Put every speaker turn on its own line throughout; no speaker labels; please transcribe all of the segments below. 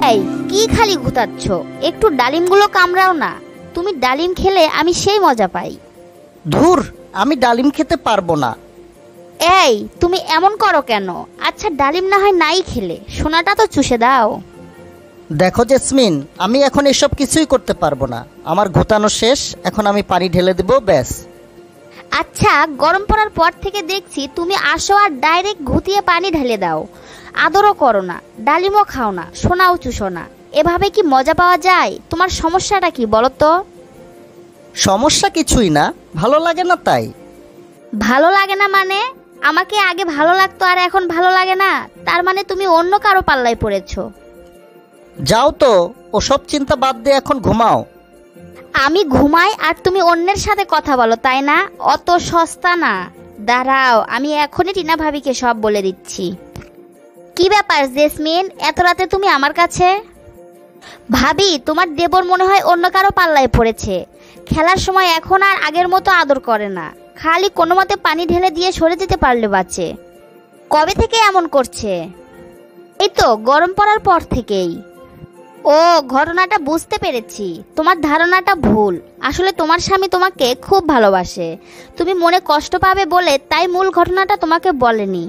এই কি খালি ঘুতাচ্ছ, একটু ডালিমগুলো কামড়াও না। তুমি ডালিম খেলে আমি সেই মজা পাই।
ধুর, আমি ডালিম খেতে পারবো না।
এই তুমি এমন করো কেন? আচ্ছা ডালিম না হয় নাই খেলে, সোনাটা তো চুষে দাও।
দেখো জেসমিন, আমি এখন এসব কিছুই করতে পারবো না। আমার ঘুতানো শেষ, এখন আমি পানি ঢেলে দেবো, ব্যাস।
আচ্ছা, গরম পড়ার পর থেকে দেখছি তুমি আসো আর ডাইরেক্ট ঘুতিয়ে পানি ঢেলে দাও। আদরও করো না, ডালিমও খাও না, সোনাও চুষো না। এভাবে কি মজা পাওয়া যায়? তোমার সমস্যাটা কি বলো তো?
সমস্যা কিছুই না, ভালো লাগে না তাই।
ভালো লাগে না মানে? আমাকে আগে ভালো লাগতো আর এখন ভালো লাগে না, তার মানে তুমি অন্য কারো পাল্লায় পড়েছো।
যাও তো, ওসব চিন্তা বাদ দিয়ে এখন ঘুমাও।
আমি ঘুমাই আর তুমি অন্যের সাথে কথা বলো, তাই না? অত সস্তা না। দাঁড়াও, আমি এখনই টিনা ভাবিকে সব বলে দিচ্ছি। কি ব্যাপার জেসমিন, এত রাতে তুমি আমার কাছে? ভাবি, তোমার দেবর মনে হয় অন্য কারো পাল্লায় পড়েছে। খেলার সময় এখন আর আগের মতো আদর করে না, খালি কোনো মতে পানি ঢেলে দিয়ে সরে যেতে পারলে বাঁচে। কবে থেকে এমন করছে? এই তো গরম পড়ার পর থেকেই। ও, ঘটনাটা বুঝতে পেরেছি। তোমার ধারণাটা ভুল। আসলে তোমার স্বামী তোমাকে খুব ভালোবাসে, তুমি মনে কষ্ট পাবে বলে তাই মূল ঘটনাটা তোমাকে বলেনি।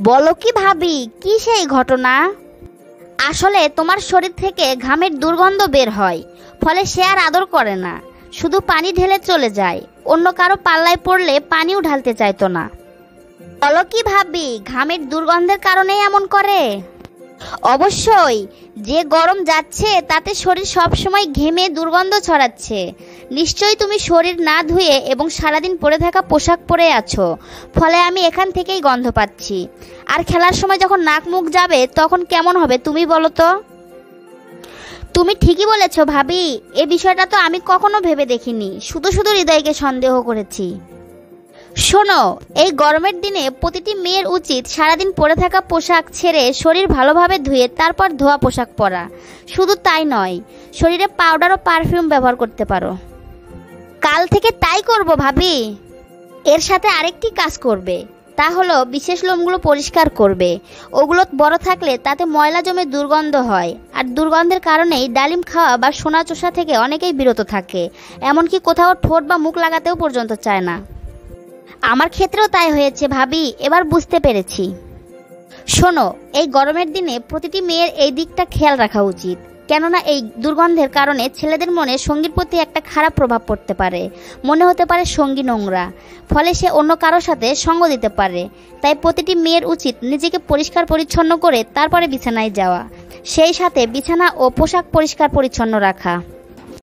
বলো কি ভাবি, কি সেই ঘটনা? আসলে তোমার শরীর থেকে ঘামের দুর্গন্ধ বের হয়, ফলে সে আর আদর করে না, শুধু পানি ঢেলে চলে যায়। অন্য কারো পাল্লায় পড়লে পানিও ঢালতে চাইতো না। বলো কি ভাবি, ঘামের দুর্গন্ধের কারণেই এমন করে? অবশ্যই, যে গরম যাচ্ছে তাতে শরীর সবসময় ঘেমে দুর্গন্ধ ছড়াচ্ছে। নিশ্চয়ই তুমি শরীর না ধুয়ে এবং সারাদিন পরে থাকা পোশাক পরে আছো, ফলে আমি এখান থেকেই গন্ধ পাচ্ছি। আর খেলার সময় যখন নাক মুখ যাবে তখন কেমন হবে তুমি বলো তো? তুমি ঠিকই বলেছ ভাবি, এ বিষয়টা তো আমি কখনো ভেবে দেখিনি, শুধু শুধু হৃদয়কে সন্দেহ করেছি। শোনো, এই গরমের দিনে প্রতিটি মেয়ের উচিত সারাদিন পরে থাকা পোশাক ছেড়ে শরীর ভালোভাবে ধুয়ে তারপর ধোয়া পোশাক পরা। শুধু তাই নয়, শরীরে পাউডার ও পারফিউম ব্যবহার করতে পারো। কাল থেকে তাই করব ভাবি। এর সাথে আরেকটি কাজ করবে, তা হলো বিশেষ লোমগুলো পরিষ্কার করবে। ওগুলো বড় থাকলে তাতে ময়লা জমে দুর্গন্ধ হয়, আর দুর্গন্ধের কারণেই ডালিম খাওয়া বা সোনা চোষা থেকে অনেকেই বিরত থাকে, এমনকি কোথাও ঠোঁট বা মুখ লাগাতেও পর্যন্ত চায় না। আমার ক্ষেত্রেও তাই হয়েছে ভাবি, এবার বুঝতে পেরেছি। শোনো, এই গরমের দিনে প্রতিটি মেয়ের এই দিকটা খেয়াল রাখা উচিত, কেননা এই দুর্গন্ধের কারণে ছেলেদের মনে সঙ্গীর প্রতি একটা খারাপ প্রভাব পড়তে পারে। মনে হতে পারে সঙ্গী নোংরা, ফলে সে অন্য কারোর সাথে সঙ্গ দিতে পারে। তাই প্রতিটি মেয়ের উচিত নিজেকে পরিষ্কার পরিচ্ছন্ন করে তারপরে বিছানায় যাওয়া, সেই সাথে বিছানা ও পোশাক পরিষ্কার পরিচ্ছন্ন রাখা।